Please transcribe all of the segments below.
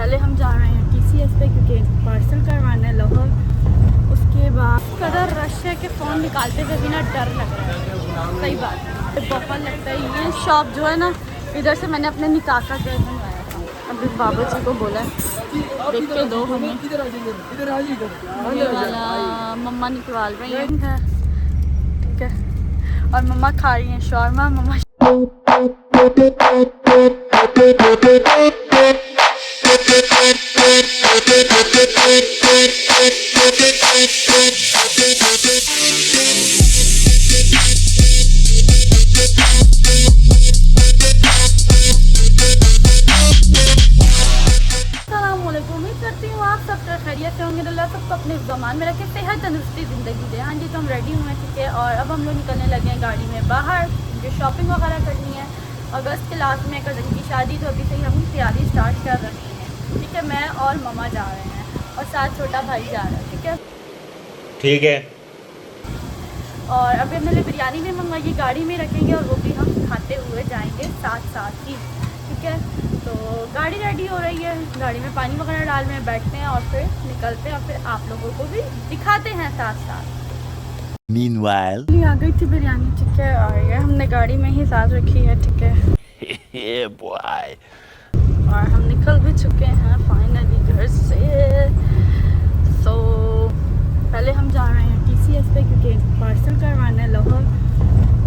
पहले हम जा रहे हैं TCS पे क्योंकि पार्सल करवाना है लाहौर। उसके बाद कदर रश है कि फ़ोन निकालते हुए भी ना डर लग रहा है। सही बात है, बहुत लगता है। ये शॉप जो है ना, इधर से मैंने अपने निकाह का ड्रेस बनवाया था। अभी बाबा जी को बोला है देख के दो हमें। ये वाला मम्मा निकलवा रही है, ठीक है। और मम्मा खा रही हैं शौरमा। मम्मा उम्मीद करती हूँ आप सब खैरियत से होंगे। अल्लाह सबको अपने ज़मान में रखे, सेहत तंदुरुस्ती ज़िंदगी दे। हाँ जी, तो हम रेडी हुए हैं, ठीक है। और अब हम लोग निकलने लगे हैं गाड़ी में बाहर, जो शॉपिंग वगैरह करनी है। अगस्त के लास्ट में कज़न की शादी, तो अभी से ही हम तैयारी स्टार्ट कर रहे हैं, ठीक है। मैं और मम्मा जा रहे हैं और साथ छोटा भाई जा रहा है, ठीक है। ठीक है। और अभी हमने लिए बिरयानी भी मंगवाई, गाड़ी में रखेंगे और वो भी हम खाते हुए जाएंगे साथ साथ ही, ठीक है। तो गाड़ी रेडी हो रही है, गाड़ी में पानी वगैरह डाल में बैठते हैं और फिर निकलते हैं और फिर आप लोगों को भी दिखाते हैं साथ साथ। Meanwhile, आ गई थी बिरयानी, ठीक है। और ये हमने गाड़ी में ही साथ रखी है, ठीक है। yeah, boy. और हम निकल भी चुके हैं फाइनली घर से। तो पहले हम जा रहे हैं TCS पे क्योंकि पार्सल करवाना है लाहौर।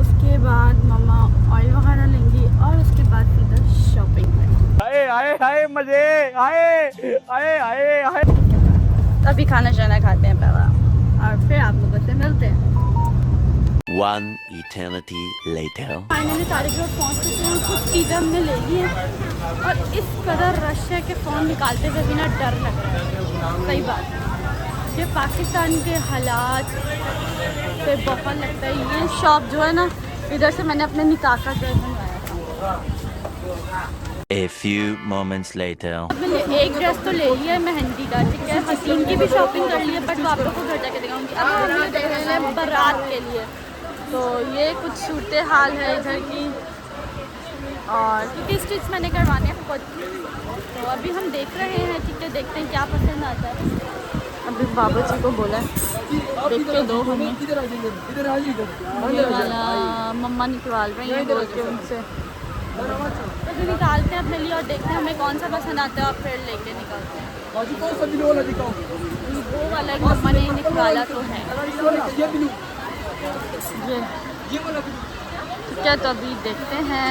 उसके बाद मम्मा ऑयल वगैरह लेंगी और उसके बाद सीधा शॉपिंग में। आए आए आए मजे आए आए आए आए। अभी खाना शाना खाते हैं पहला और फिर आप लोगों से मिलते हैं। One eternity later. फाइनली सारे लोग पहुँच चुके हैं, कुछ चीज़ें हमने ले ली हैं और इस कदर रश है कि फ़ोन निकालते हुए भी ना डर लग रहा है। सही बात है, ये पाकिस्तान के हालात पे बहुत लगता है। ये शॉप जो है ना, इधर से मैंने अपने निकाह का ड्रेस बनवाया था। A few moments later. मैंने एक ड्रेस तो ले लिया है मेहंदी का, ठीक है। हसीन की भी शॉपिंग कर ली है, बट वो आप लोग को घर जाके दिखाऊंगी। अब हम लोग देख रहे हैं बारात के लिए, तो ये कुछ सूरत हाल है इधर की। और क्योंकि स्टिच मैंने करवाने हैं खुद, तो अभी हम देख रहे हैं, ठीक है। देखते हैं क्या पसंद आता है। अभी बाबा जी को बोला है देख के दो हमें। ये वाला मम्मा निकलवा रही हैं बोल के उनसे, तो फिर निकालते हैं अपने लिए और देखते हैं हमें कौन सा पसंद आता है और फिर लेके निकलते हैं। वो वाला एक मम्मा ने निकाला तो है ये, ठीक है। तो अभी देखते हैं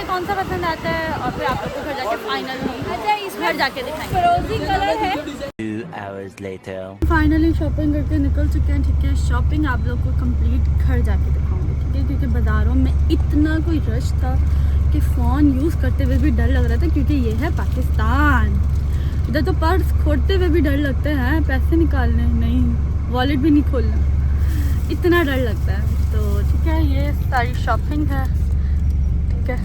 कौन सा पसंद आता है और फिर आप लोग को घर जाके फाइनल घर जाके दिखाएंगे। फिरोजी कलर है। 2 hours later. फाइनली शॉपिंग करके निकल चुके हैं, ठीक है। शॉपिंग आप लोग को कंप्लीट घर जाके दिखाऊंगी, ठीक है। क्योंकि बाज़ारों में इतना कोई रश था कि फ़ोन यूज़ करते हुए भी डर लग रहा था, क्योंकि ये है पाकिस्तान। इधर तो पर्स खोलते हुए भी डर लगते हैं, पैसे निकालने नहीं, वॉलेट भी नहीं खोलना, इतना डर लगता है। तो ठीक है, ये सारी शॉपिंग है, ठीक है।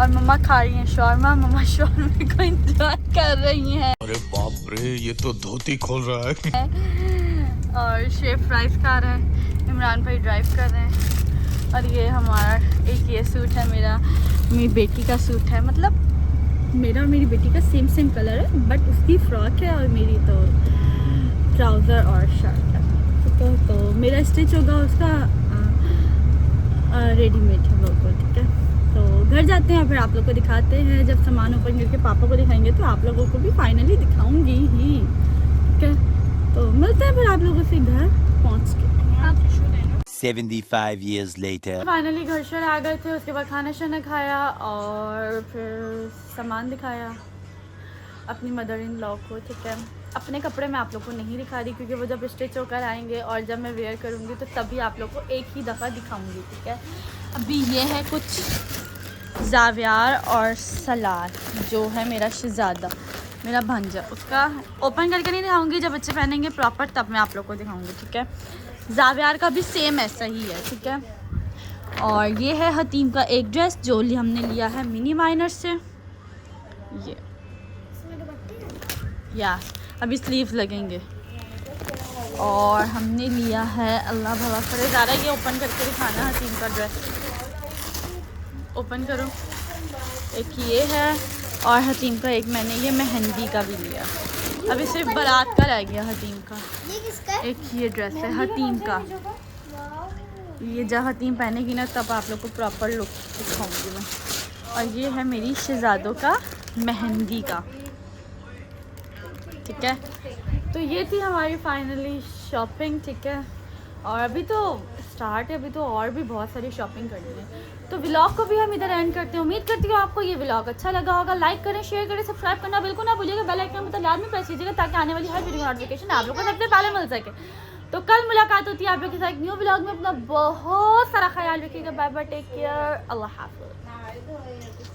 और मम्मा खा रही हैं शौरमा। मम्मा शौरमे को इंतजार कर रही हैं। अरे बाप रे, ये तो धोती खोल रहा है। और शेफ राइस खा रहे हैं, इमरान भाई ड्राइव कर रहे हैं। और ये हमारा एक ये सूट है, मेरी बेटी का सूट है। मतलब मेरा और मेरी बेटी का सेम कलर है, बट उसकी फ्रॉक है और मेरी तो ट्राउज़र और शर्ट है, ठीक है। तो मेरा स्टिच होगा, उसका रेडीमेड है बिल्कुल, ठीक है। तो घर जाते हैं और फिर आप लोग को दिखाते हैं। जब सामान ओपन करके पापा को दिखाएंगे तो आप लोगों को भी फाइनली दिखाऊंगी ही, ठीक है। तो मिलते हैं फिर आप लोगों से घर पहुंच के। 75 years later. फाइनली घर शर आ गए थे, उसके बाद खाना शाना खाया और फिर सामान दिखाया अपनी मदर इन लॉ को, ठीक है। अपने कपड़े मैं आप लोग को नहीं दिखा रही क्योंकि वो जब स्टिच होकर आएंगे और जब मैं वेयर करूँगी तो तभी आप लोग को एक ही दफ़ा दिखाऊंगी, ठीक है। अभी ये है कुछ ज़ावियार और सलार, जो है मेरा शहज़ादा, मेरा भांजा, उसका ओपन करके नहीं दिखाऊंगी। जब बच्चे पहनेंगे प्रॉपर तब मैं आप लोग को दिखाऊंगी, ठीक है। ज़ावियार का भी सेम ऐसा ही है, ठीक है। और ये है हतीम का एक ड्रेस जो हमने लिया है मिनी माइनर से, ये या अभी स्लीव्स लगेंगे। और हमने लिया है, अल्लाह भला करे, ज़्यादा ये ओपन करके दिखाना हसीन का ड्रेस, ओपन करो। एक ये है और हतीम का एक मैंने ये मेहंदी का भी लिया। अभी सिर्फ बारात का रह गया हतीम का। ये किसका? एक ये ड्रेस है हतीम का, ये जब हतीम पहनेगी ना तब आप लोग को प्रॉपर लुक दिखाऊंगी मैं। और ये है मेरी शहजादों का मेहंदी का, ठीक है। तो ये थी हमारी फाइनली शॉपिंग, ठीक है। और अभी तो स्टार्ट है, अभी तो और भी बहुत सारी शॉपिंग करनी है। तो व्लॉग को भी हम इधर एंड करते हैं। उम्मीद करती हूँ आपको ये व्लॉग अच्छा लगा होगा। लाइक करें, शेयर करें, सब्सक्राइब करना बिल्कुल ना भूलिएगा। बेल आइकन बटन लाजमी प्रेस कीजिएगा ताकि आने वाली हर वीडियो नोटिफिकेशन आप लोगों को सबसे पहले मिल सके। तो कल मुलाकात होती है आप लोग के साथ न्यू व्लॉग में। अपना बहुत सारा ख्याल रखिएगा। बाय बाय, टेक केयर, अल्लाह हाफ़िज़।